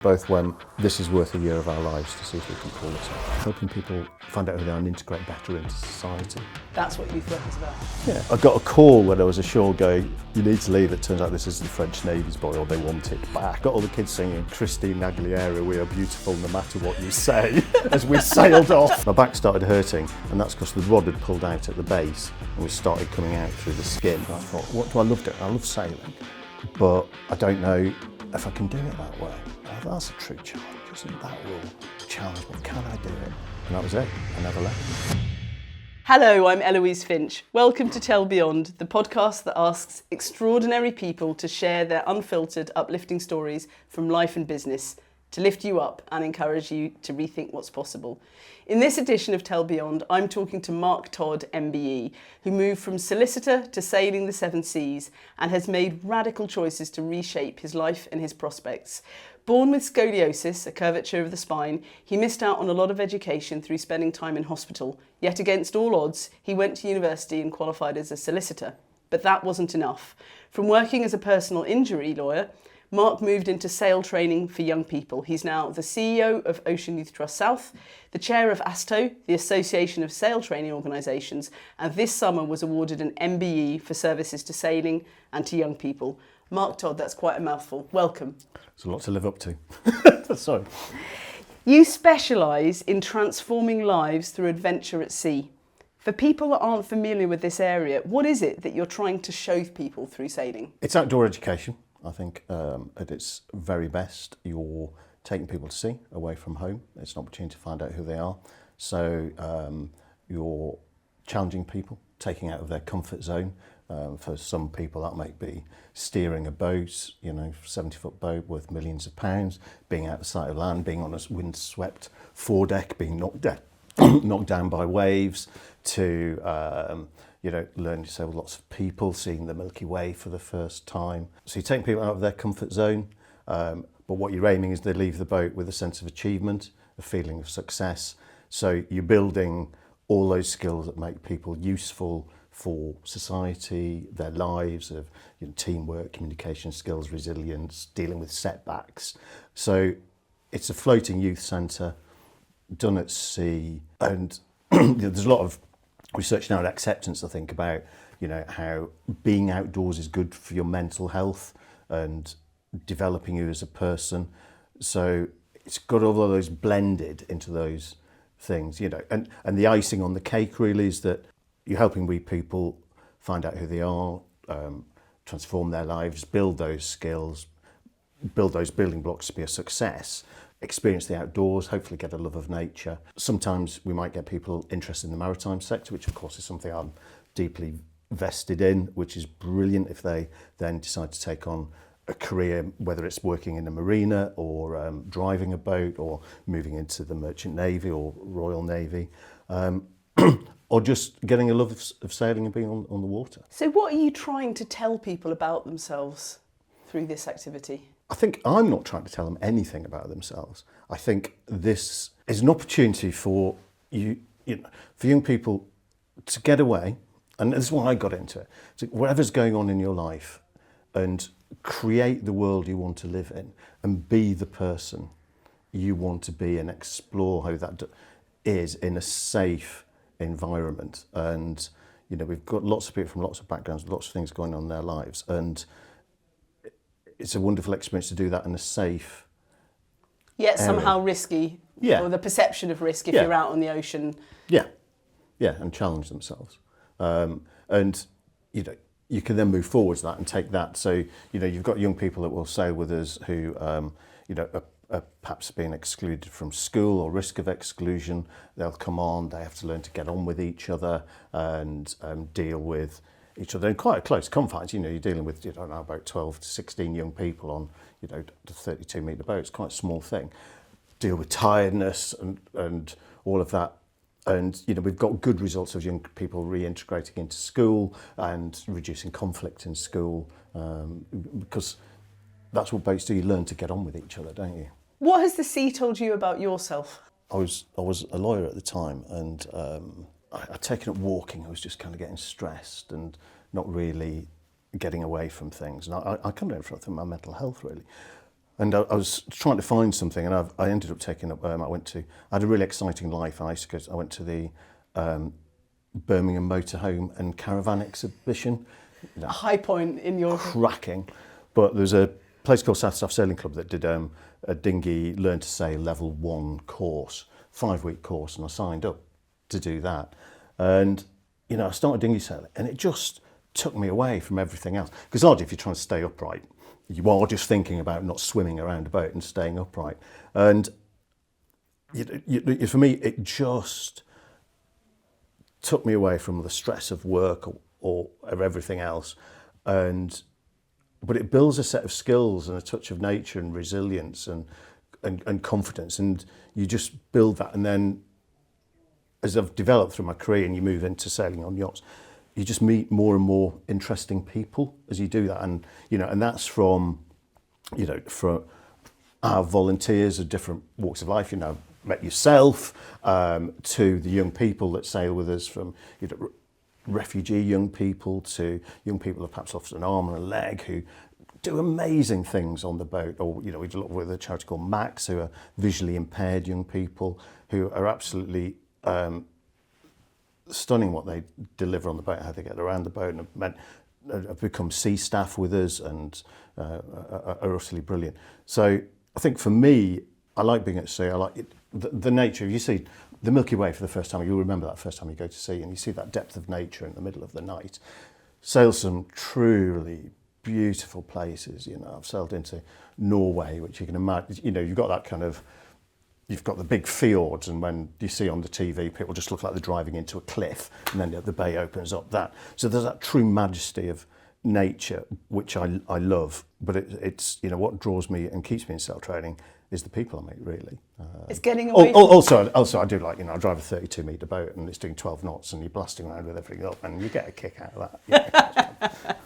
Both when this is worth a year of our lives to see if we can pull this off. Helping people find out who they are and integrate better into society. That's what youth work is about. Yeah, I got a call when I was ashore going, you need to leave. It turns out this is the French Navy's boy, or they want it back. Got all the kids singing Christine Aguilera, we are beautiful no matter what you say, as we sailed off. My back started hurting, and that's because the rod had pulled out at the base and we started coming out through the skin. And I thought, what do I love doing? I love sailing, but I don't know if I can do it that way. That's a true challenge, isn't it? That will challenge me. Can I do it? And that was it. I never left. Hello, I'm Eloise Finch. Welcome to Tell Beyond, the podcast that asks extraordinary people to share their unfiltered, uplifting stories from life and business, to lift you up and encourage you to rethink what's possible. In this edition of Tell Beyond, I'm talking to Mark Todd, MBE, who moved from solicitor to sailing the seven seas and has made radical choices to reshape his life and his prospects. Born with scoliosis, a curvature of the spine, he missed out on a lot of education through spending time in hospital. Yet against all odds, he went to university and qualified as a solicitor. But that wasn't enough. From working as a personal injury lawyer, Mark moved into sail training for young people. He's now the CEO of Ocean Youth Trust South, the chair of ASTO, the Association of Sail Training Organisations, and this summer was awarded an MBE for services to sailing and to young people. Mark Todd, that's quite a mouthful. Welcome. It's a lot to live up to. Sorry. You specialise in transforming lives through adventure at sea. For people that aren't familiar with this area, what is it that you're trying to show people through sailing? It's outdoor education, I think, at its very best. You're taking people to sea, away from home. It's an opportunity to find out who they are. So you're challenging people, taking out of their comfort zone. For some people that might be steering a boat, 70-foot boat worth millions of pounds, being out the side of land, being on a wind-swept foredeck, being knocked down by waves, to learning to sail with lots of people, seeing the Milky Way for the first time. So you're taking people out of their comfort zone, but what you're aiming is they leave the boat with a sense of achievement, a feeling of success. So you're building all those skills that make people useful for society, their lives, of teamwork, communication skills, resilience, dealing with setbacks. So it's a floating youth centre done at sea, and there's a lot of research now and acceptance, I think, about how being outdoors is good for your mental health and developing you as a person. So it's got all of those blended into those things, and the icing on the cake really is that you're helping wee people find out who they are, transform their lives, build those skills, build those building blocks to be a success, experience the outdoors, hopefully get a love of nature. Sometimes we might get people interested in the maritime sector, which of course is something I'm deeply vested in, which is brilliant if they then decide to take on a career, whether it's working in a marina or driving a boat or moving into the Merchant Navy or Royal Navy. Or just getting a love of sailing and being on the water. So what are you trying to tell people about themselves through this activity? I think I'm not trying to tell them anything about themselves. I think this is an opportunity for for young people to get away, and this is why I got into it. So whatever's going on in your life, and create the world you want to live in, and be the person you want to be, and explore how that is in a safe environment. And we've got lots of people from lots of backgrounds, lots of things going on in their lives, and it's a wonderful experience to do that in a safe yet somehow risky, or the perception of risk if you're out on the ocean. And challenge themselves, and you can then move forward to that and take that. So you've got young people that will sail with us who are perhaps being excluded from school or risk of exclusion. They'll come on, they have to learn to get on with each other and deal with each other in quite close confines. You're dealing with about 12 to 16 young people on the 32 metre boat. It's quite a small thing. Deal with tiredness and all of that. And we've got good results of young people reintegrating into school and reducing conflict in school, because that's what boats do. You learn to get on with each other, don't you? What has the sea told you about yourself? I was a lawyer at the time, and I'd taken up walking. I was just kind of getting stressed and not really getting away from things. And I kind of went through my mental health, really. And I was trying to find something, and I ended up taking up. I had a really exciting life. I went to the Birmingham Motorhome and Caravan Exhibition. A high point in your... Cracking. But there's a place called South Staff Sailing Club that did a dinghy Learn to Sail Level 1 course, 5-week course, and I signed up to do that. And, you know, I started dinghy sailing, and it just took me away from everything else. Because odd, if you're trying to stay upright, you are just thinking about not swimming around a boat and staying upright. And for me, it just took me away from the stress of work or of everything else. But it builds a set of skills and a touch of nature and resilience and confidence. And you just build that. And then as I've developed through my career and you move into sailing on yachts, you just meet more and more interesting people as you do that. And, you know, and that's from our volunteers of different walks of life, you know, met yourself, to the young people that sail with us, from, you know, refugee young people to young people who've perhaps lost an arm and a leg, who do amazing things on the boat. Or, you know, we do a lot with a charity called Max, who are visually impaired young people who are absolutely stunning what they deliver on the boat, how they get around the boat, and have become sea staff with us and are utterly brilliant. So I think for me, I like being at sea. I like it, the nature. You see the Milky Way for the first time, you'll remember that first time you go to sea, and you see that depth of nature in the middle of the night. Sail some truly beautiful places. You know, I've sailed into Norway, which you can imagine. You know, you've got that kind of, you've got the big fjords, and when you see on the TV, people just look like they're driving into a cliff, and then the bay opens up. So there's that true majesty of nature, which I love. But it's you know, what draws me and keeps me in sail training is the people I meet, really. It's getting away. Also, I do like, you know, I drive a 32-metre boat and it's doing 12 knots, and you're blasting around with everything up, and you get a kick out of that.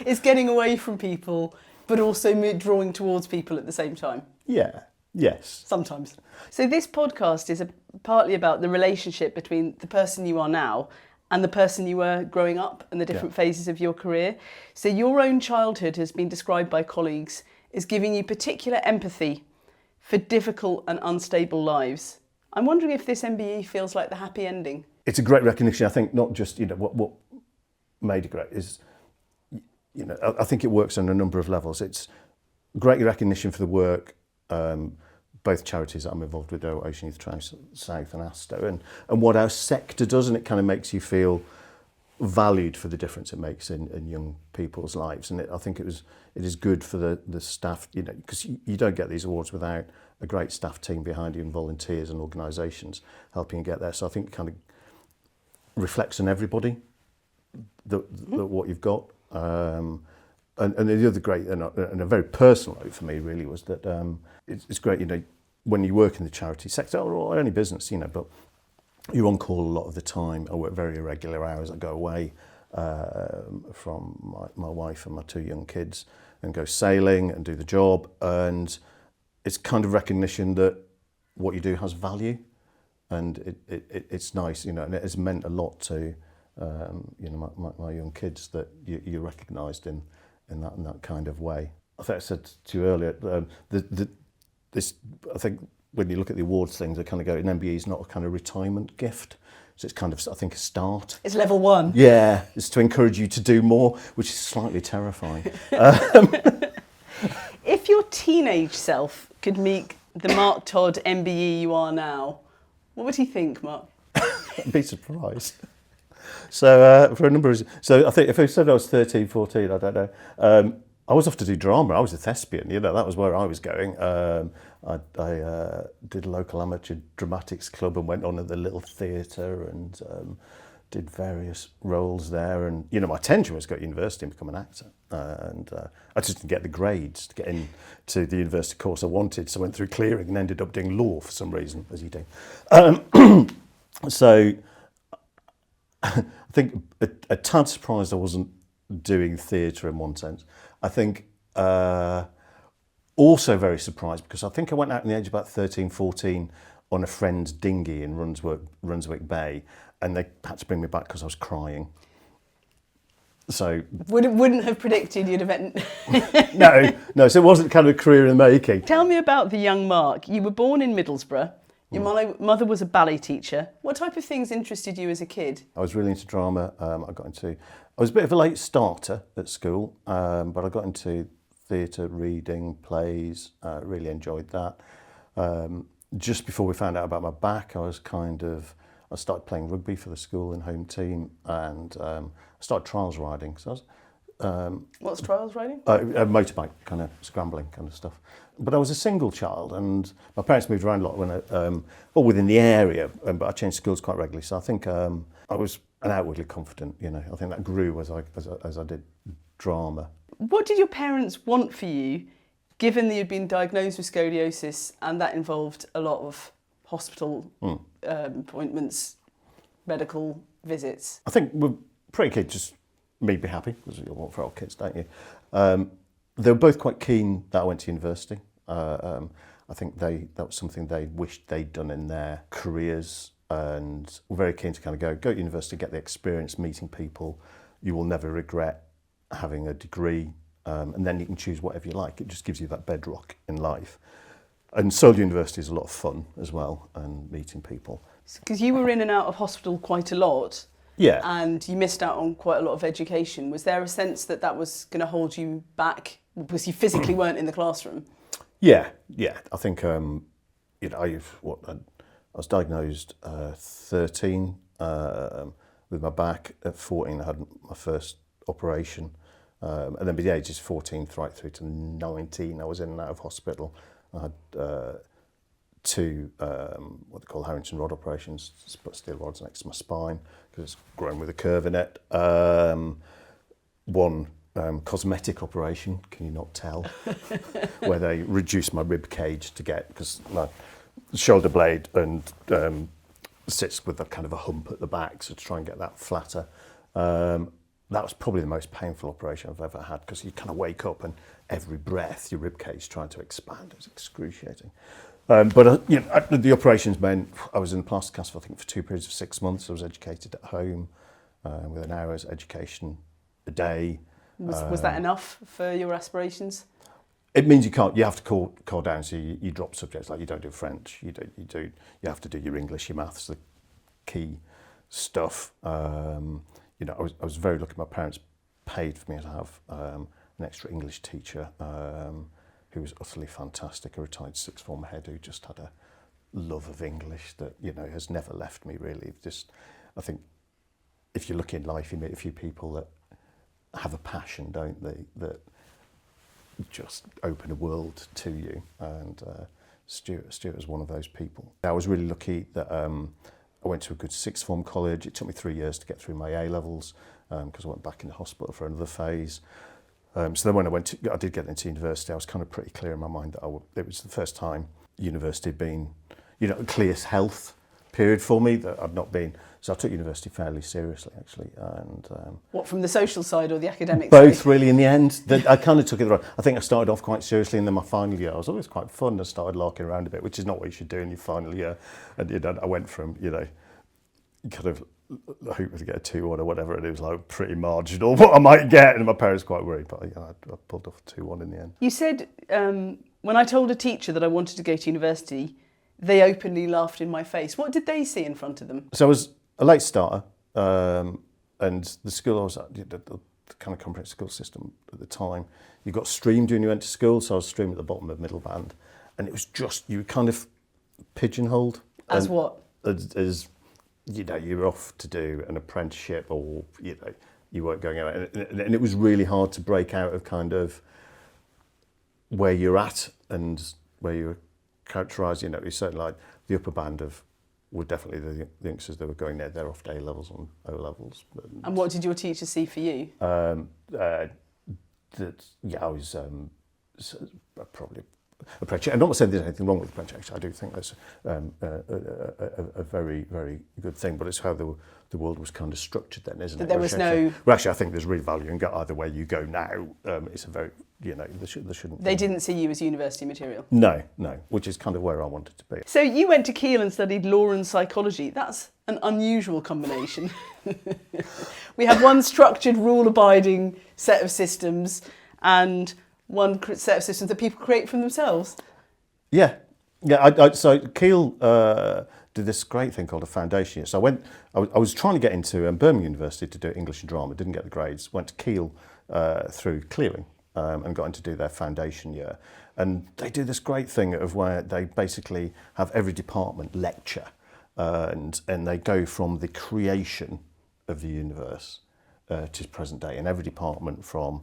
It's getting away from people, but also drawing towards people at the same time. Yeah. Yes. Sometimes. So this podcast is partly about the relationship between the person you are now and the person you were growing up and the different phases of your career. So your own childhood has been described by colleagues as giving you particular empathy for difficult and unstable lives. I'm wondering if this MBE feels like the happy ending. It's a great recognition. I think not just, you know, what made it great is, you know, I think it works on a number of levels. It's great recognition for the work, both charities that I'm involved with, Ocean Youth Trust South and ASTO, and what our sector does, and it kind of makes you feel valued for the difference it makes in young people's lives. And I think it is good for the staff, you know, because you don't get these awards without a great staff team behind you and volunteers and organisations helping you get there. So I think it kind of reflects on everybody, what you've got. And the other great, and a very personal note for me really, was that it's great, you know, when you work in the charity sector or any business, you know, but you're on call a lot of the time. I work very irregular hours. I go away from my wife and my 2 young kids and go sailing and do the job. And it's kind of recognition that what you do has value, and it's nice, you know, and it has meant a lot to you know, my young kids, that you're recognised in that kind of way. I think I said to you earlier, this, I think when you look at the awards things, they kind of go, an MBE is not a kind of retirement gift. So it's kind of, I think, a start. It's level 1. Yeah, it's to encourage you to do more, which is slightly terrifying. If your teenage self could meet the Mark Todd MBE you are now, what would he think, Mark? I'd be surprised. So for a number of reasons. So I think if I said I was 13, 14, I don't know. I was off to do drama. I was a thespian, you know, that was where I was going. I did a local amateur dramatics club and went on at the little theatre and did various roles there. And, you know, my intention was to go to university and become an actor. And I just didn't get the grades to get into the university course I wanted. So I went through clearing and ended up doing law for some reason, as you do. So I think a tad surprised I wasn't doing theatre in one sense. I think also very surprised because I think I went out in the age of about 13, 14 on a friend's dinghy in Brunswick Bay, and they had to bring me back because I was crying. So Wouldn't have predicted you'd have... no. So it wasn't kind of a career in the making. Tell me about the young Mark. You were born in Middlesbrough. Your mother was a ballet teacher. What type of things interested you as a kid? I was really into drama. I was a bit of a late starter at school, but I got into theatre, reading, plays. Really enjoyed that. Just before we found out about my back, I started playing rugby for the school and home team, and I started trials riding. So What's trials riding? a motorbike, kind of scrambling kind of stuff. But I was a single child, and my parents moved around a lot when within the area, but I changed schools quite regularly. So I think I was an outwardly confident. I think that grew as I did drama. What did your parents want for you, given that you'd been diagnosed with scoliosis, and that involved a lot of hospital appointments, medical visits? I think we're pretty keen, just me be happy, because you want for our kids, don't you? They were both quite keen that I went to university. I think that was something they wished they'd done in their careers, and were very keen to kind of go to university, get the experience, meeting people. You will never regret having a degree, and then you can choose whatever you like. It just gives you that bedrock in life. And Seoul University is a lot of fun as well, and meeting people. Because you were in and out of hospital quite a lot. Yeah. And you missed out on quite a lot of education. Was there a sense that was going to hold you back because you physically weren't in the classroom? Yeah. I think I was diagnosed 13 with my back. At 14, I had my first operation, and then by the ages 14 right through to 19, I was in and out of hospital. I had two what they call Harrington rod operations, put steel rods next to my spine because it's grown with a curve in it. One cosmetic operation, can you not tell, where they reduced my rib cage to get, because my shoulder blade and sits with a kind of a hump at the back, so to try and get that flatter. That was probably the most painful operation I've ever had, because you kind of wake up and every breath your rib cage trying to expand. It was excruciating. But the operations meant I was in the plaster cast for 2 periods of 6 months. I was educated at home with an hour's education a day. Was that enough for your aspirations? It means you have to call down, so you drop subjects, like you don't do French, you have to do your English, your maths, the key stuff. I was very lucky. My parents paid for me to have an extra English teacher who was utterly fantastic, a retired sixth form head who just had a love of English that has never left me really. I think if you're lucky in life, you meet a few people that have a passion, don't they, that just open a world to you, and Stuart was one of those people. I was really lucky that I went to a good sixth form college. It took me 3 years to get through my A levels because I went back in the hospital for another phase. So then when I did get into university, I was kind of pretty clear in my mind that it was the first time university had been, a clear health period for me that I'd not been. So I took university fairly seriously, actually. And what, from the social side or the academic both, side? really, in the end. I kind of took it the right. I think I started off quite seriously, and then my final year, I was always quite fun. I started larking around a bit, which is not what you should do in your final year. And I went from, kind of hoping to get a 2-1 or whatever, and it was like pretty marginal what I might get, and my parents were quite worried, but I pulled off a 2-1 in the end. You said, when I told a teacher that I wanted to go to university, they openly laughed in my face. What did they see in front of them? So I was a late starter, and the school I was at, the kind of comprehensive school system at the time, you got streamed when you went to school, so I was streamed at the bottom of middle band, and it was just, you were kind of pigeonholed. As what? As you're off to do an apprenticeship, or you weren't going out, and it was really hard to break out of kind of where you're at and where you were characterised. It's certainly like the upper band were definitely the youngsters that were going there. They're off to A levels and O levels. And what did your teacher see for you? I was probably apprenticeship. I'm not saying there's anything wrong with apprenticeship. I do think that's a very, very good thing. But it's how the world was kind of structured then, isn't it? There was no. Well, actually, I think there's real value in either way you go now. It's a very, there shouldn't. They didn't see you as university material. No, which is kind of where I wanted to be. So you went to Kiel and studied law and psychology. That's an unusual combination. We have one structured, rule-abiding set of systems and one set of systems that people create from themselves. Yeah. So Keele did this great thing called a foundation year. So I was trying to get into Birmingham University to do English and drama, didn't get the grades, went to Keele through clearing and got in to do their foundation year. And they do this great thing of where they basically have every department lecture and they go from the creation of the universe to present day, in every department from,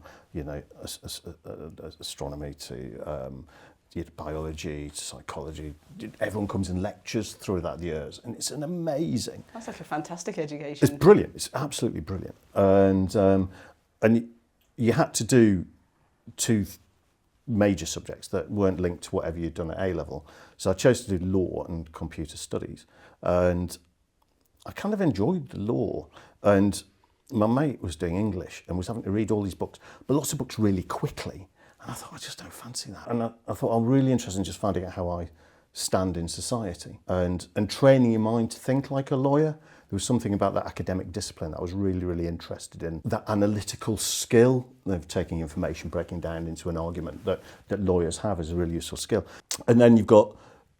astronomy to biology to psychology. Everyone comes and lectures through that years, and it's an amazing. That's like a fantastic education. It's brilliant. It's absolutely brilliant, and you had to do two major subjects that weren't linked to whatever you'd done at A level. So I chose to do law and computer studies, and I kind of enjoyed the law. And my mate was doing English and was having to read all these books, but lots of books really quickly. And I thought, I just don't fancy that. And I thought, I'm really interested in just finding out how I stand in society and training your mind to think like a lawyer. There was something about that academic discipline that I was really, really interested in. That analytical skill of taking information, breaking down into an argument that lawyers have is a really useful skill. And then you've got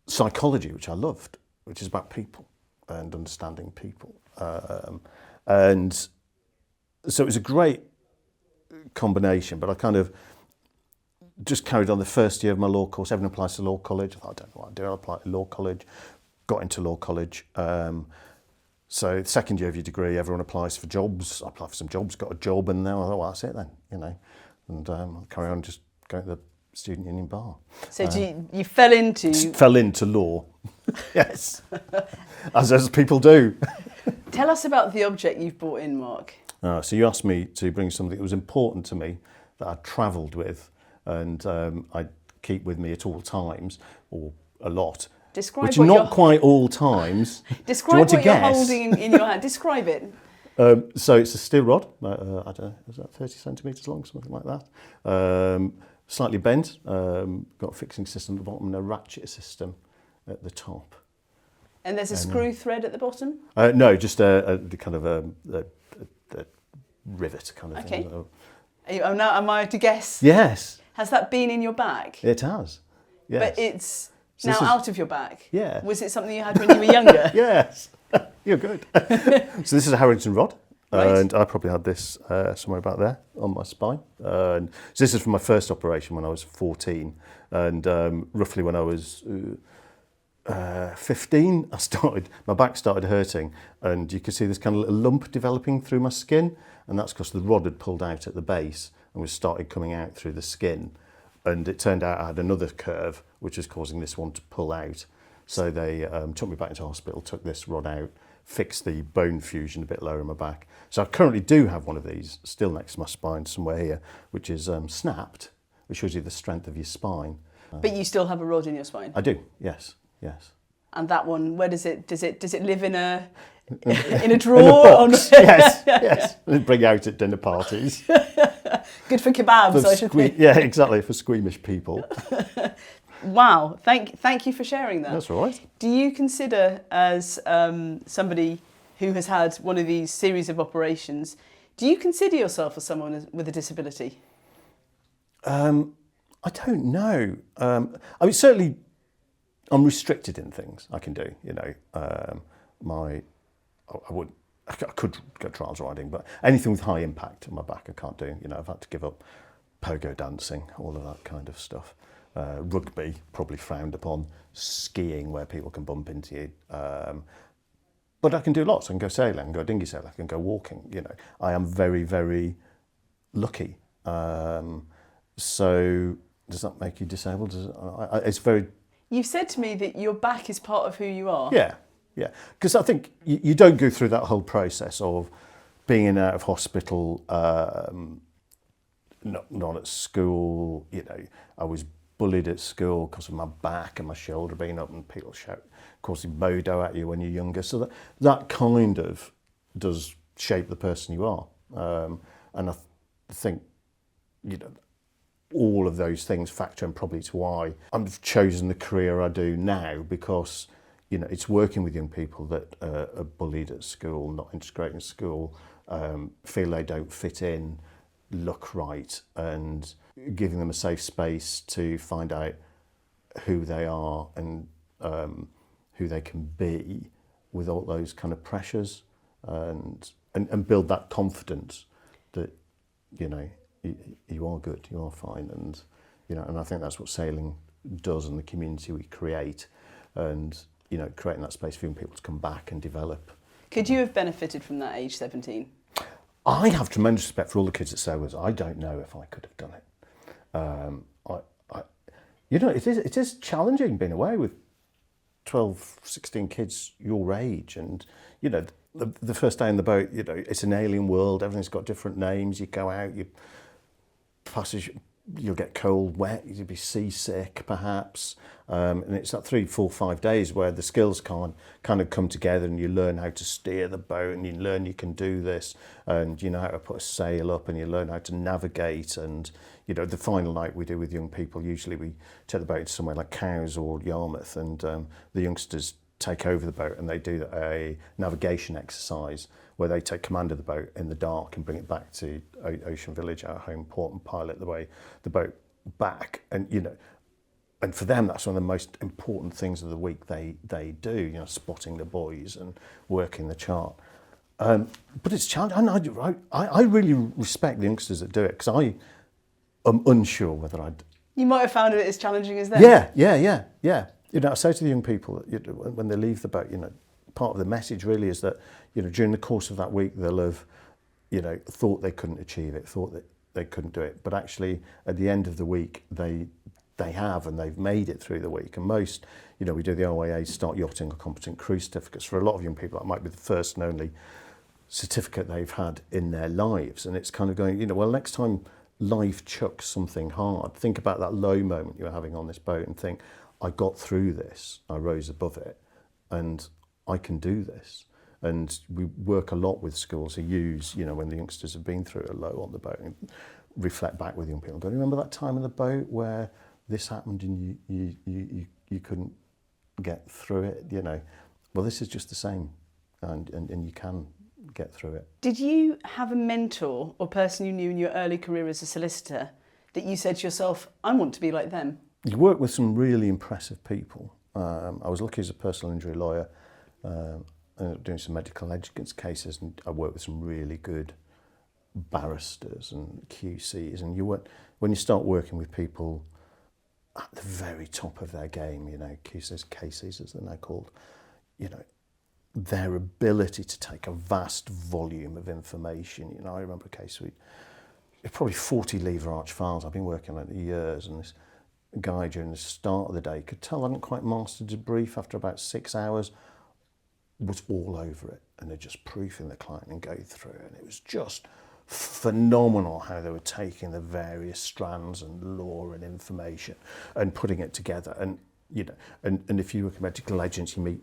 psychology, which I loved, which is about people and understanding people. And so it was a great combination, but I kind of just carried on the first year of my law course. Everyone applies to law college. I thought, I don't know what I do. I applied to law college, got into law college. So the second year of your degree, everyone applies for jobs. I applied for some jobs, got a job, and now I thought, well, that's it then, and I'll carry on just going to the student union bar. So you fell into law, yes, as people do. Tell us about the object you've brought in, Mark. So you asked me to bring something that was important to me that I'd travelled with and I'd keep with me at all times, or a lot. Describe which what not quite all times. Describe what you're holding in your hand. Describe it. So it's a steel rod, I don't know, is that 30 centimetres long, something like that. Slightly bent, got a fixing system at the bottom and a ratchet system at the top. And there's a screw thread at the bottom? No, just a kind of a rivet kind of thing. Okay. Am I to guess? Yes. Has that been in your bag? It has, yes. But it's now out of your bag? Yeah. Was it something you had when you were younger? Yes. You're good. So this is a Harrington rod. Right. And I probably had this somewhere about there on my spine. So this is from my first operation when I was 14. And roughly when I was 15, my back started hurting. And you could see this kind of little lump developing through my skin. And that's because the rod had pulled out at the base and was started coming out through the skin. And it turned out I had another curve, which was causing this one to pull out. So they took me back into hospital, took this rod out, fixed the bone fusion a bit lower in my back. So I currently do have one of these still next to my spine somewhere here, which is snapped, which shows you the strength of your spine. But you still have a rod in your spine? I do, yes. And that one, where does it live in a drawer? In a box, yes. Bring out at dinner parties. Good for kebabs, I should think. Yeah, exactly, for squeamish people. Wow, thank you for sharing that. That's all right. Do you consider, as somebody who has had one of these series of operations, do you consider yourself as someone with a disability? I don't know. I mean, certainly I'm restricted in things I can do, I could go trials riding, but anything with high impact on my back I can't do. I've had to give up pogo dancing, all of that kind of stuff. Rugby, probably frowned upon. Skiing, where people can bump into you. But I can do lots. I can go sailing, I can go dinghy sailing, I can go walking. I am very, very lucky. So does that make you disabled? It's very... You've said to me that your back is part of who you are. Yeah. Because I think you don't go through that whole process of being in and out of hospital, not at school. I was bullied at school because of my back and my shoulder being up, and people shout, causing modo at you when you're younger. So that kind of does shape the person you are. And I think, all of those things factor in probably to why I've chosen the career I do now, because it's working with young people that are bullied at school, not integrated in school, feel they don't fit in, look right, and giving them a safe space to find out who they are and who they can be with all those kind of pressures, and build that confidence that you are good, you are fine, and and I think that's what sailing does, and the community we create, and creating that space for young people to come back and develop. Could you have benefited from that age 17? I have tremendous respect for all the kids at Sailors. I don't know if I could have done it. It is challenging being away with 12, 16 kids your age, and the first day in the boat, it's an alien world. Everything's got different names. You go out, you'll get cold, wet, you'll be seasick perhaps, and it's that 3, 4, 5 days where the skills kind of come together, and you learn how to steer the boat, and you learn you can do this, and you know how to put a sail up, and you learn how to navigate. And the final night we do with young people, usually we take the boat to somewhere like Cowes or Yarmouth, and the youngsters take over the boat, and they do a navigation exercise where they take command of the boat in the dark and bring it back to Ocean Village, our home port, and pilot the boat back. And and for them, that's one of the most important things of the week they do. Spotting the buoys and working the chart. But it's challenging. I really respect the youngsters that do it, because I am unsure whether I'd. You might have found it as challenging as them. Yeah. I say to the young people when they leave the boat, part of the message really is that, during the course of that week, they'll have, thought they couldn't achieve it, thought that they couldn't do it. But actually, at the end of the week, they have, and they've made it through the week. And most, we do the OIA Start Yachting or Competent Crew certificates. For a lot of young people, that might be the first and only certificate they've had in their lives. And it's kind of going, well, next time life chucks something hard, think about that low moment you were having on this boat and think, I got through this, I rose above it, and I can do this. And we work a lot with schools who use, when the youngsters have been through a low on the boat, and reflect back with young people and go, remember that time on the boat where this happened and you couldn't get through it? Well, this is just the same, and you can get through it. Did you have a mentor or person you knew in your early career as a solicitor that you said to yourself, I want to be like them? You work with some really impressive people. I was lucky as a personal injury lawyer, doing some medical negligence cases, and I worked with some really good barristers and QCs. And when you start working with people at the very top of their game, QCs, KCs as they're now called, their ability to take a vast volume of information. I remember a case with probably 40 lever arch files. I've been working on it years, and this guy during the start of the day could tell I hadn't quite mastered a brief. After about 6 hours, was all over it, and they're just proofing the client and go through, and it was just phenomenal how they were taking the various strands and law and information and putting it together. And and if you work in medical legends, you meet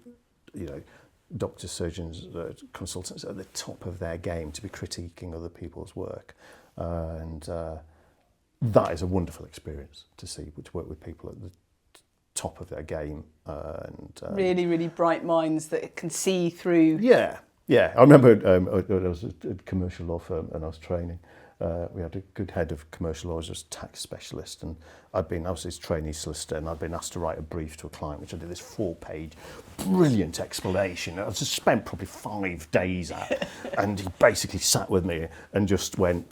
doctors, surgeons, consultants at the top of their game to be critiquing other people's work, and that is a wonderful experience to work with people at the top of their game. And really, really bright minds that can see through. Yeah. I remember I was at a commercial law firm and I was training. We had a good head of commercial law, was a tax specialist, and I was his trainee solicitor, and I'd been asked to write a brief to a client, which I did this 4-page brilliant explanation. I just spent probably 5 days at, and he basically sat with me and just went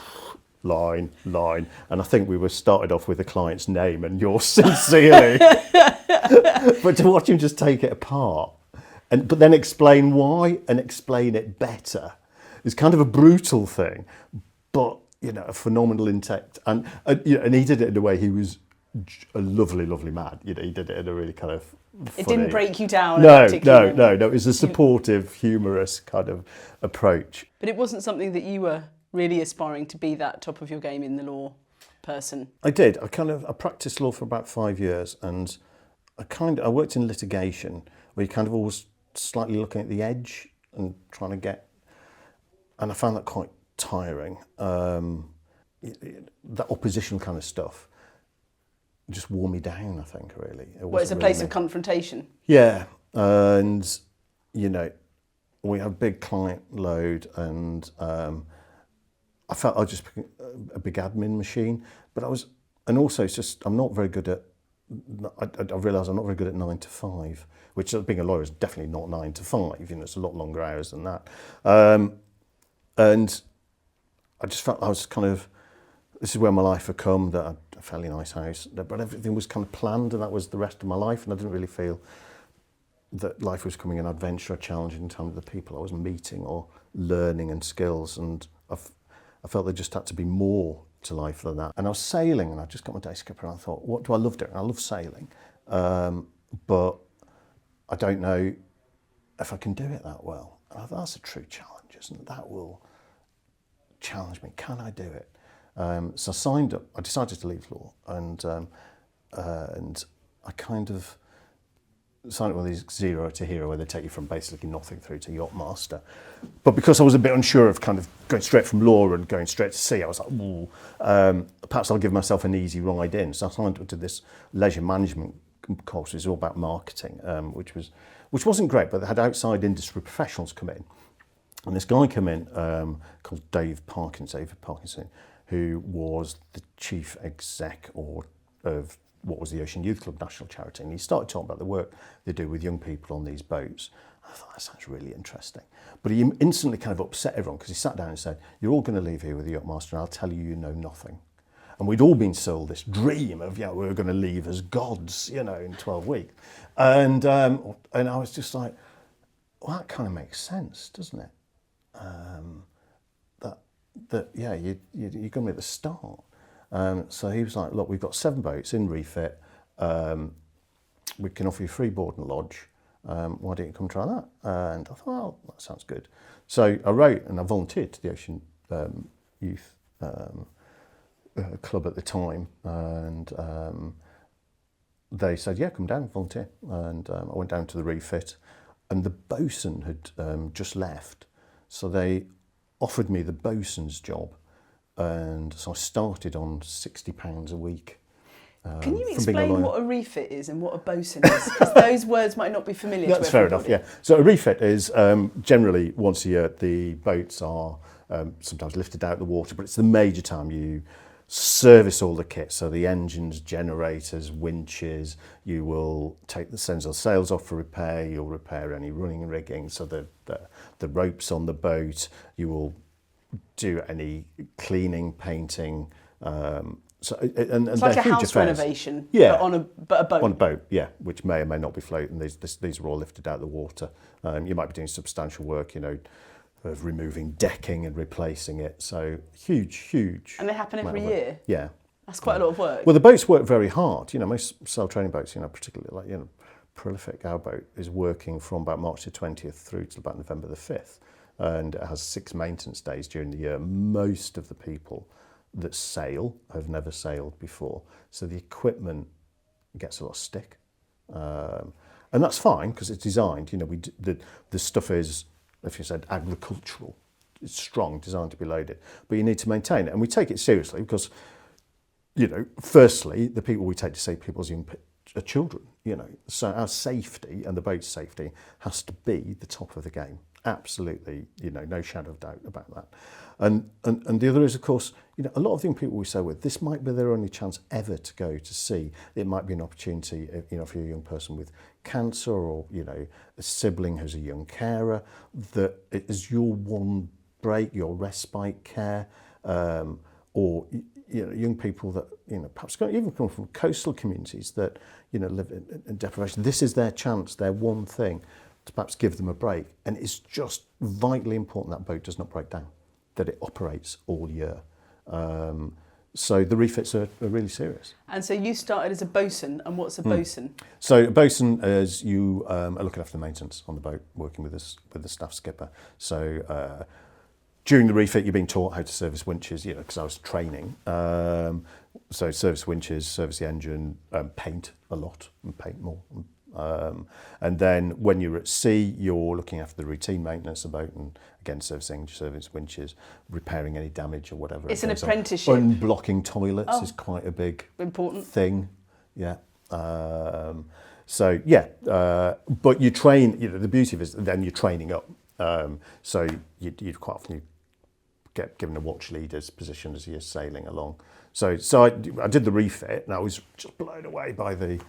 line, and I think we were started off with the client's name and yours sincerely. But to watch him just take it apart, but then explain why and explain it better, is kind of a brutal thing, but a phenomenal intellect, and he did it in a way. He was a lovely man. He did it in a really kind of funny. It didn't break you down. No. It was a supportive, humorous kind of approach. But it wasn't something that you were really aspiring to be that top of your game in the law person. I did. I practiced law for about 5 years, and I worked in litigation where you kind of always slightly looking at the edge and trying to get, and I found that quite tiring. That oppositional kind of stuff just wore me down, I think, really. It's a place of confrontation. Yeah, And, you know, we had a big client load, and I felt I was just a big admin machine. But and also it's just, I'm not very good at, I realised I'm not very good at 9 to 5, which being a lawyer is definitely not 9 to 5, you know, it's a lot longer hours than that. And I just felt I was kind of, this is where my life had come, that I had a fairly nice house, but everything was kind of planned, and that was the rest of my life, and I didn't really feel that life was becoming an adventure, a challenge in terms of the people I was meeting or learning and skills, and I felt there just had to be more to life than that. And I was sailing, and I just got my day skipper, and I thought, what do I love doing? I love sailing, but I don't know if I can do it that well. And I thought, that's a true challenge, isn't it? That will challenge me. Can I do it? So I signed up. I decided to leave law, and I kind of signed up with these 0 to hero, where they take you from basically nothing through to yacht master. But because I was a bit unsure of kind of going straight from law and going straight to sea, I was like, ooh, perhaps I'll give myself an easy ride in. So I signed up to this leisure management course. It was all about marketing, which wasn't great, but they had outside industry professionals come in. And this guy came in called David Parkinson, who was the chief exec of what was the Ocean Youth Club national charity. And he started talking about the work they do with young people on these boats. I thought, that sounds really interesting. But he instantly kind of upset everyone, because he sat down and said, you're all going to leave here with the yacht master, and I'll tell you, you know nothing. And we'd all been sold this dream of, yeah, we were going to leave as gods, you know, in 12 weeks. And I was just like, well, that kind of makes sense, doesn't it? Yeah, you're going to be at the start. So he was like, look, we've got 7 boats in refit. We can offer you free board and lodge. Why don't you come try that? And I thought, oh, that sounds good. So I wrote, and I volunteered to the Ocean Youth Club at the time. And they said, yeah, come down, volunteer. And I went down to the refit, and the bosun had just left. So they offered me the bosun's job. And so I started on £60 a week. Can you explain what a refit is and what a bosun is? Because those words might not be familiar to everybody. That's fair enough, yeah. So a refit is generally once a year, the boats are sometimes lifted out of the water, but it's the major time you service all the kit. So the engines, generators, winches, you will take the sails off for repair, you'll repair any running rigging, so the ropes on the boat, you will do any cleaning, painting. So it's like a house renovation, yeah, but a boat. On a boat, yeah, which may or may not be floating. These are all lifted out of the water. You might be doing substantial work, you know, of removing decking and replacing it. So huge. And they happen every year? Yeah. That's quite a lot of work. Well, the boats work very hard. You know, most sail training boats, you know, particularly like, you know, prolific, our boat is working from about March the 20th through to about November the 5th. And it has 6 maintenance days during the year. Most of the people that sail have never sailed before. So the equipment gets a lot of stick. And that's fine, because it's designed, you know, the stuff is, if you said agricultural, it's strong, designed to be loaded. But you need to maintain it. And we take it seriously because, you know, firstly, the people we take to see people's young children, you know. So our safety and the boat's safety has to be the top of the game. Absolutely, you know, no shadow of doubt about that. And the other is, of course, you know, a lot of the young people we sail with, this might be their only chance ever to go to sea. It might be an opportunity, you know, if you're a young person with cancer, or, you know, a sibling who's a young carer, that it is your one break, your respite care, or, you know, young people that, you know, perhaps even come from coastal communities that, you know, live in deprivation. This is their chance, their one thing, to perhaps give them a break. And it's just vitally important that boat does not break down, that it operates all year. So the refits are really serious. And so you started as a bosun, and what's a bosun? So a bosun is you are looking after the maintenance on the boat, working with the staff skipper. So during the refit, you're being taught how to service winches, you know, because I was training. So service winches, service the engine, paint a lot, and paint more. And then when you're at sea, you're looking after the routine maintenance of the boat, and again, service winches, repairing any damage or whatever. It's an apprenticeship. Unblocking toilets is quite a big important thing. Yeah. So yeah, but you train. The beauty of it is then you're training up. So you'd quite often get given a watch leader's position as you're sailing along. So I did the refit, and I was just blown away by the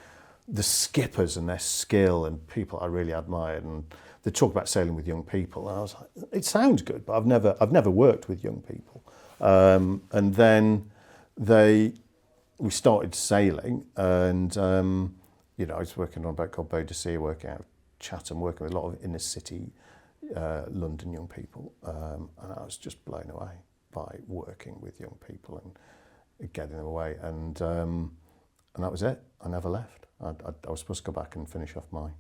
skippers and their skill and people I really admired. And they talk about sailing with young people, and I was like, it sounds good, but I've never worked with young people. And then we started sailing, and I was working on a boat called Boadicea, working out of Chatham, working with a lot of inner city London young people, and I was just blown away by working with young people and getting them away, and that was it. I never left. I was supposed to go back and finish off my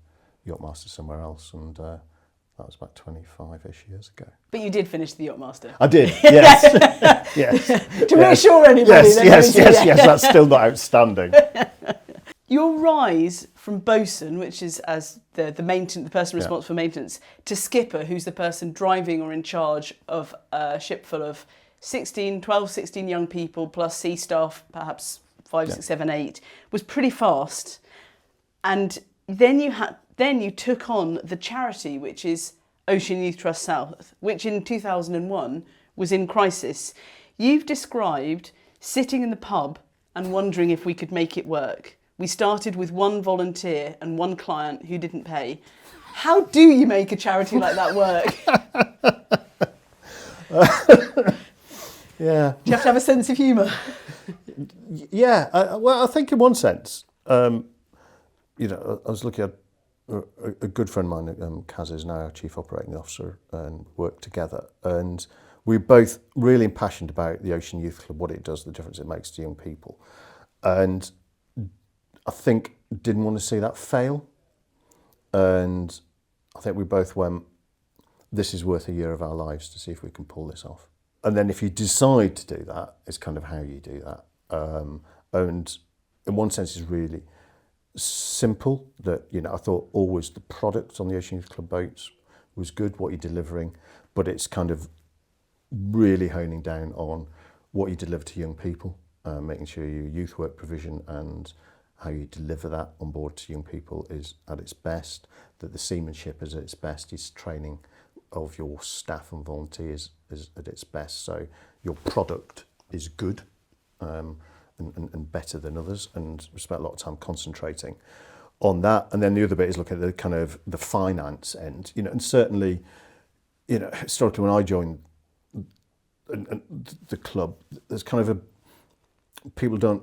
yacht master somewhere else, and that was about 25-ish years ago. But you did finish the yacht master. I did, yes. Yes. To reassure anybody. Yes, that's still not outstanding. Your rise from bosun, which is as the person responsible for maintenance, to skipper, who's the person driving or in charge of a ship full of 12, 16 young people plus sea staff, perhaps 5, 6, 7, 8, was pretty fast. And then you took on the charity, which is Ocean Youth Trust South, which in 2001 was in crisis. You've described sitting in the pub and wondering if we could make it work. We started with one volunteer and one client who didn't pay. How do you make a charity like that work? Yeah. Do you have to have a sense of humour? Yeah. Well, I think in one sense, I was looking at a good friend of mine, Kaz is now our Chief Operating Officer, and work together. And we're both really impassioned about the Ocean Youth Club, what it does, the difference it makes to young people. And I think didn't want to see that fail. And I think we both went, this is worth a year of our lives to see if we can pull this off. And then if you decide to do that, it's kind of how you do that. And in one sense, it's really simple that, I thought always the product on the Ocean Youth Club boats was good, what you're delivering, but it's kind of really honing down on what you deliver to young people, making sure your youth work provision and how you deliver that on board to young people is at its best, that the seamanship is at its best, is training of your staff and volunteers is at its best. So your product is good and better than others, and we spent a lot of time concentrating on that. And then the other bit is looking at the kind of the finance end, and certainly, historically when I joined the club, there's kind of people don't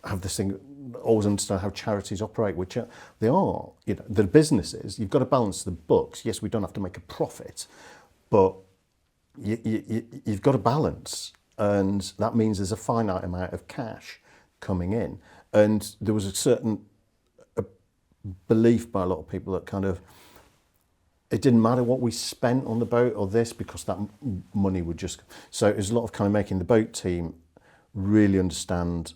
have this thing, always understand how charities operate, which they are, they're businesses. You've got to balance the books. Yes, we don't have to make a profit, but you've got to balance, and that means there's a finite amount of cash coming in. And there was a certain belief by a lot of people that kind of, it didn't matter what we spent on the boat or this, because that money would just... So it was a lot of kind of making the boat team really understand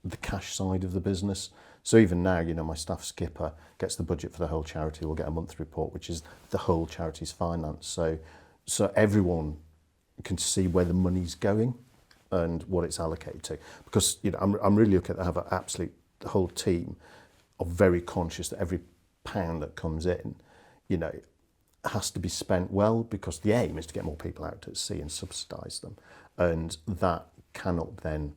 the cash side of the business. So even now, my staff skipper gets the budget for the whole charity. We'll get a monthly report, which is the whole charity's finance. So everyone can see where the money's going and what it's allocated to. Because I'm really looking at have the whole team are very conscious that every pound that comes in, has to be spent well, because the aim is to get more people out at sea and subsidise them, and that cannot then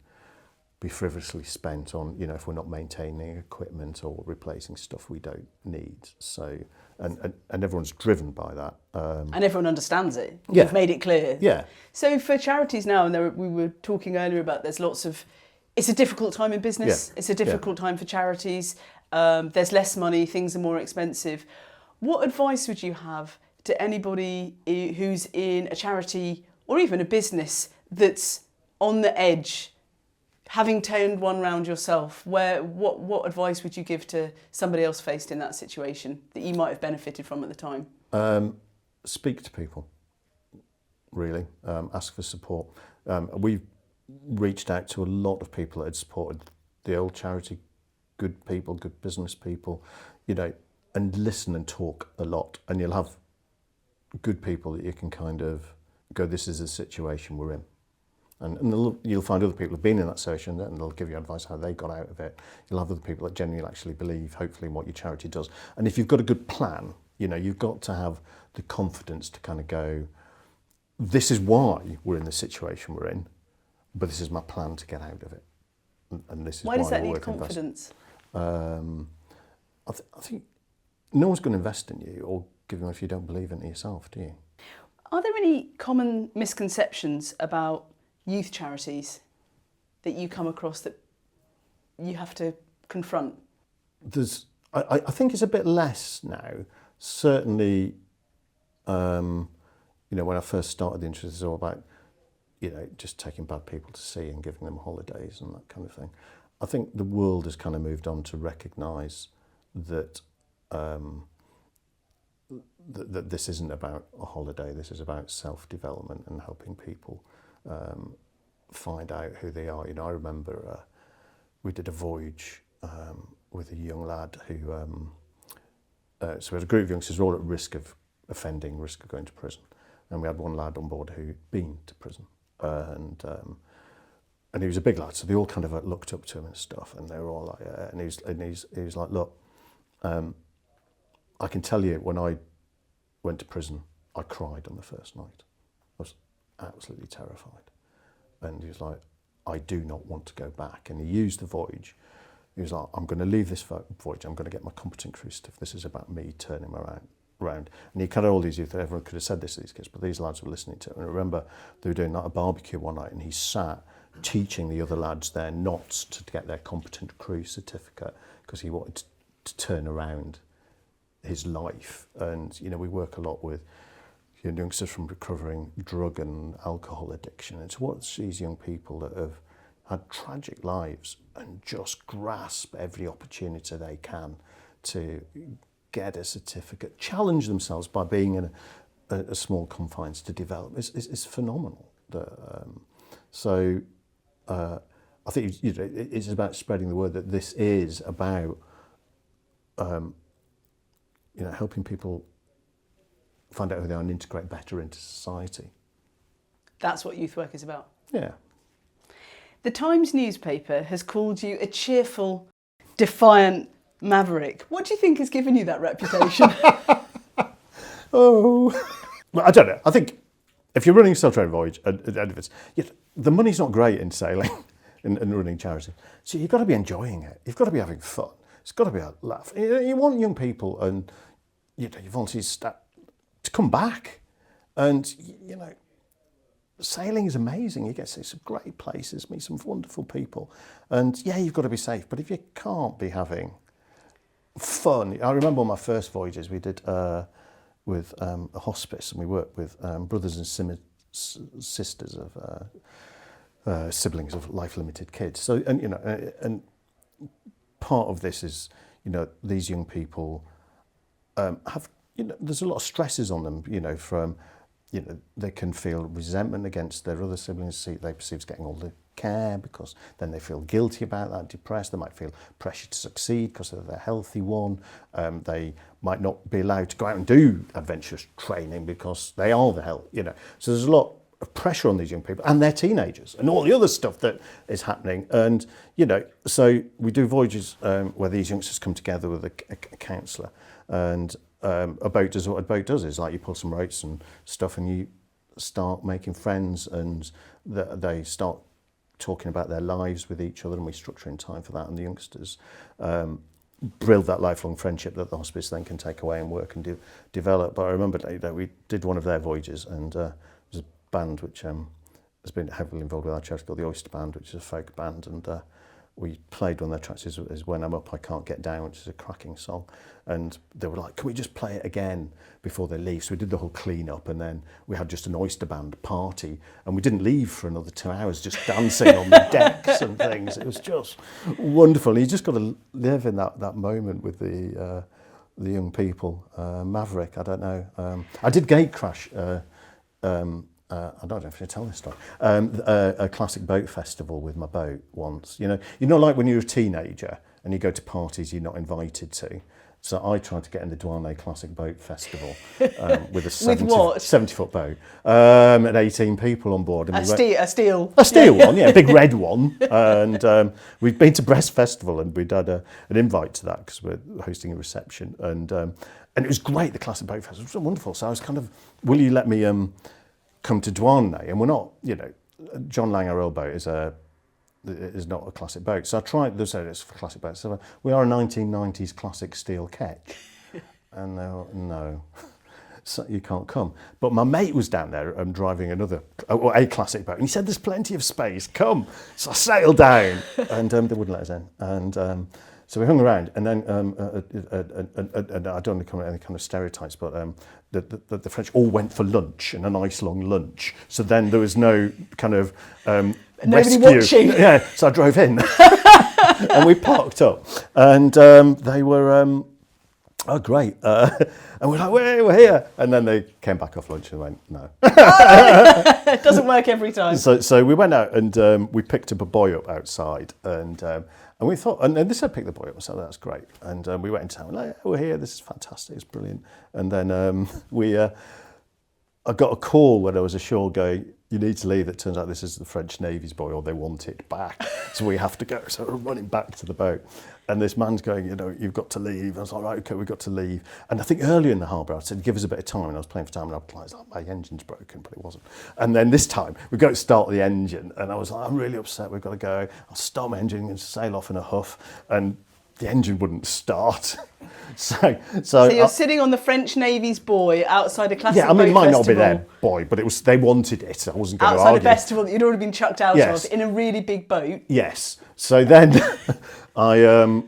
be frivolously spent on, if we're not maintaining equipment or replacing stuff we don't need. So, and everyone's driven by that. And everyone understands it. Yeah. You've made it clear. Yeah. So for charities now, and we were talking earlier about it's a difficult time in business. Yeah. It's a difficult time for charities. There's less money, things are more expensive. What advice would you have to anybody who's in a charity or even a business that's on the edge, having turned one round yourself? What advice would you give to somebody else faced in that situation that you might have benefited from at the time? Speak to people, really. Ask for support. We've reached out to a lot of people that had supported the old charity, good people, good business people, and listen and talk a lot. And you'll have good people that you can kind of go, this is the situation we're in. And you'll find other people who've been in that situation and they'll give you advice how they got out of it. You'll have other people that genuinely actually believe, hopefully, in what your charity does. And if you've got a good plan, you've got to have the confidence to kind of go, this is why we're in the situation we're in, but this is my plan to get out of it. And this is why does that we're need confidence? I think no one's going to invest in you or give you if you don't believe in it yourself, do you? Are there any common misconceptions about youth charities that you come across that you have to confront? I think it's a bit less now. Certainly, when I first started the interest, it was all about, just taking bad people to sea and giving them holidays and that kind of thing. I think the world has kind of moved on to recognise that that this isn't about a holiday. This is about self-development and helping people find out who they are. I remember we did a voyage with a young lad who, so we had a group of youngsters all at risk of offending, risk of going to prison. And we had one lad on board who'd been to prison. And he was a big lad, so they all kind of looked up to him and stuff. And they were all like, and he was like, look, I can tell you when I went to prison, I cried on the first night. I was absolutely terrified. And he was like, I do not want to go back. And he used the voyage. He was like, I'm going to leave this voyage. I'm going to get my competent crew stuff. This is about me turning around. And he kind of all these youth, everyone could have said this to these kids, but these lads were listening to it. And I remember they were doing like a barbecue one night and he sat teaching the other lads their knots to get their competent crew certificate because he wanted to turn around his life. And, we work a lot with youngsters from recovering drug and alcohol addiction. It's what these young people that have had tragic lives and just grasp every opportunity they can to get a certificate, challenge themselves by being in a small confines to develop. It's phenomenal. So I think it's about spreading the word that this is about helping people find out who they are and integrate better into society. That's what youth work is about. Yeah. The Times newspaper has called you a cheerful, defiant maverick. What do you think has given you that reputation? Well, I don't know. I think if you're running a self-training voyage, and if it's, the money's not great in sailing and running charity. So you've got to be enjoying it. You've got to be having fun. It's got to be a laugh. You want young people and your volunteers to come back. And, sailing is amazing. You get to see some great places, meet some wonderful people. And, you've got to be safe. But if you can't be having fun. I remember on my first voyages we did with a hospice, and we worked with brothers and sisters of siblings of life-limited kids. So, and part of this is, these young people have, there's a lot of stresses on them, from, they can feel resentment against their other siblings, they perceive as getting all the care because then they feel guilty about that, depressed. They might feel pressure to succeed because they're the healthy one. They might not be allowed to go out and do adventurous training because they are the health, So there's a lot of pressure on these young people and their teenagers and all the other stuff that is happening. And, so we do voyages where these youngsters come together with a counsellor, and a boat does what a boat does, is like you pull some ropes and stuff and you start making friends, and they start talking about their lives with each other, and we structure in time for that, and the youngsters build that lifelong friendship that the hospice then can take away and work and develop. But I remember that we did one of their voyages, and there was a band which has been heavily involved with our charity called the Oyster Band, which is a folk band, and we played one of their tracks is When I'm Up I Can't Get Down, which is a cracking song. And they were like, can we just play it again before they leave? So we did the whole clean up, and then we had just an Oyster Band party, and we didn't leave for another 2 hours, just dancing on the decks and things. It was just wonderful. And you just got to live in that moment with the young people. Maverick, I don't know. I did gate crash. I don't know if I tell this story. A classic boat festival with my boat once. Like when you're a teenager and you go to parties you're not invited to. So I tried to get in the Douarnenez Classic Boat Festival with a With what? 70-foot boat and 18 people on board. And A steel. a steel one, yeah, a big red one. And we'd been to Brest Festival and we'd had an invite to that because we're hosting a reception. And it was great, the Classic Boat Festival. It was wonderful. So I was kind of, will you let me come to Douarnenez? And we're not, John Lang, our old boat, is not a classic boat. So I tried, they said it's for classic boats. So we are a 1990s classic steel ketch. And they were, no, so you can't come. But my mate was down there driving a classic boat. And he said, there's plenty of space, come. So I sailed down and they wouldn't let us in. And so we hung around. And then, and I don't want to come with any kind of stereotypes, but the French all went for lunch and a nice long lunch. So then there was no kind of nobody rescue. watching. Yeah, so I drove in and we parked up and they were, oh great. And we're like, we're here. And then they came back off lunch and went, no. It doesn't work every time. So we went out and we picked up a buoy up outside and we thought, and they said pick the buoy up, so that's great. And we went into town, like, yeah, we're here, this is fantastic, it's brilliant. And then I got a call when I was ashore going, you need to leave. It turns out this is the French Navy's buoy, or they want it back. So we have to go. So we're running back to the boat. And this man's going, you've got to leave. And I was like, right, okay, we've got to leave. And I think earlier in the harbour, I said, give us a bit of time. And I was playing for time, and I was like, my engine's broken, but it wasn't. And then this time, we go to start the engine. And I was like, I'm really upset, we've got to go. I'll start my engine and sail off in a huff. And the engine wouldn't start. So you're sitting on the French Navy's buoy outside a classic boat festival. Yeah, I mean, it might not be their buoy, but they wanted it. I wasn't going to argue. Outside a festival that you'd already been chucked out of in a really big boat. Yes. So then I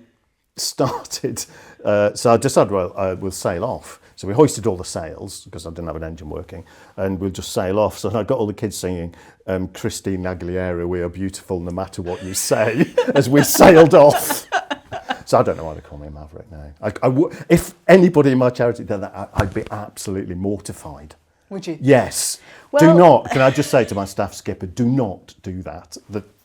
started, so I decided, we'll sail off. So we hoisted all the sails because I didn't have an engine working, and we'll just sail off. So I got all the kids singing Christine Aguilera, "We Are Beautiful No Matter What You Say," as we sailed off. So I don't know why they call me a maverick now. If anybody in my charity did that, I'd be absolutely mortified. Would you? Yes. Well, do not, can I just say to my staff skipper, do not do that.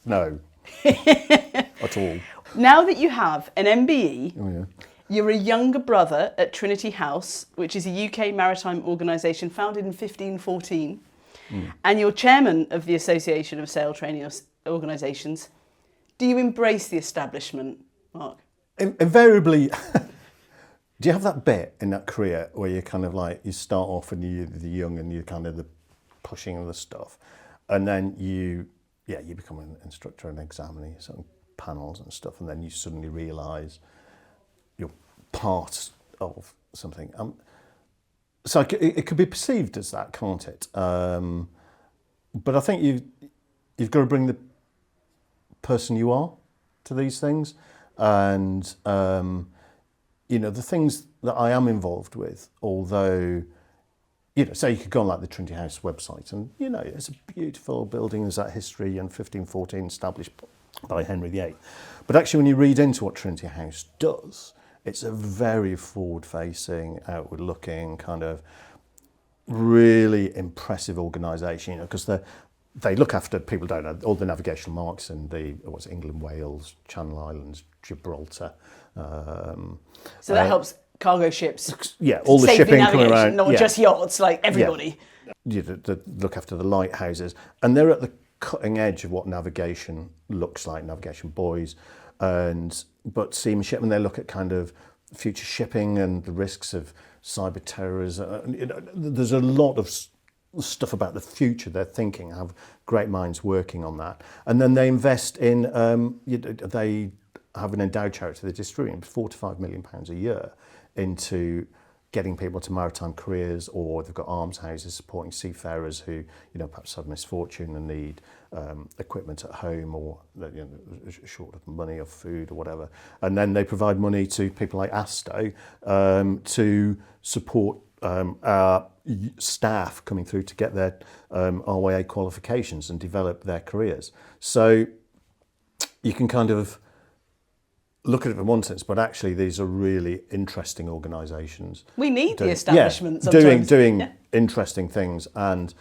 No. At all. Now that you have an MBE, Oh, yeah. you're a younger brother at Trinity House, which is a UK maritime organisation founded in 1514, and you're chairman of the Association of Sail Training Organisations. Do you embrace the establishment, Mark? Invariably, do you have that bit in that career where you kind of like, you start off and you're the young and you're kind of the pushing of the stuff, and then you become an instructor and examiner, you certain panels and stuff, and then you suddenly realise you're part of something. So it could be perceived as that, can't it? But I think you've got to bring the person you are to these things. And, the things that I am involved with, although, so you could go on like the Trinity House website and, it's a beautiful building, there's that history and 1514 established by Henry VIII. But actually when you read into what Trinity House does, it's a very forward-facing, outward-looking, kind of really impressive organisation, because they look after, people don't know, all the navigational marks in England, Wales, Channel Islands, Gibraltar. So that helps cargo ships. Yeah, all the shipping coming around. Not just yachts, like everybody. Yeah. They look after the lighthouses. And they're at the cutting edge of what navigation looks like, navigation buoys, but seamanship, and they look at kind of future shipping and the risks of cyber terrorism. There's a lot of stuff about the future they're thinking, have great minds working on that. And then they invest in, they have an endowed charity, they're distributing £4 to £5 million a year into getting people to maritime careers, or they've got almshouses supporting seafarers who, perhaps have misfortune and need equipment at home, or short of money or food or whatever. And then they provide money to people like ASTO to support our staff coming through to get their RYA qualifications and develop their careers. So you can kind of look at it in one sense, but actually these are really interesting organisations. We need the establishment sometimes. Doing interesting things. And,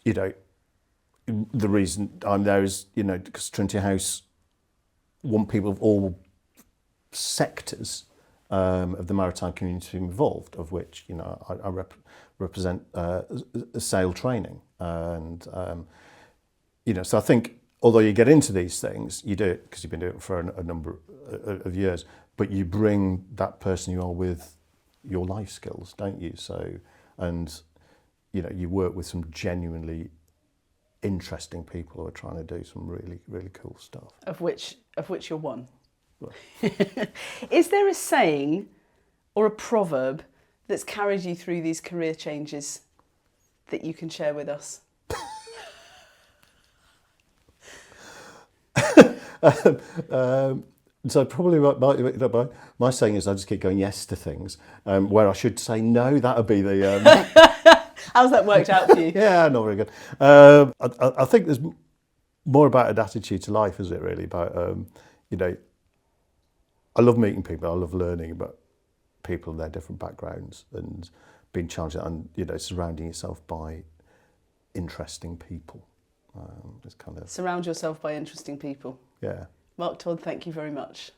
the reason I'm there is, because Trinity House want people of all sectors of the maritime community involved, of which, you know, I represent sail training. And, you know, so I think, although you get into these things, you do it because you've been doing it for a number of years, but you bring that person you are with your life skills, don't you? So, and, you know, you work with some genuinely interesting people who are trying to do some really, really cool stuff. Of which you're one. Well. Is there a saying or a proverb that's carried you through these career changes that you can share with us? So probably my saying is I just keep going yes to things, where I should say no. That would be the... How's that worked out for you? Yeah, not very good. I think there's more about an attitude to life, is it really? About, you know, I love meeting people, I love learning about people and their different backgrounds and being challenged and, you know, surrounding yourself by interesting people. It's kind of... Surround yourself by interesting people. Yeah. Mark, Todd, thank you very much.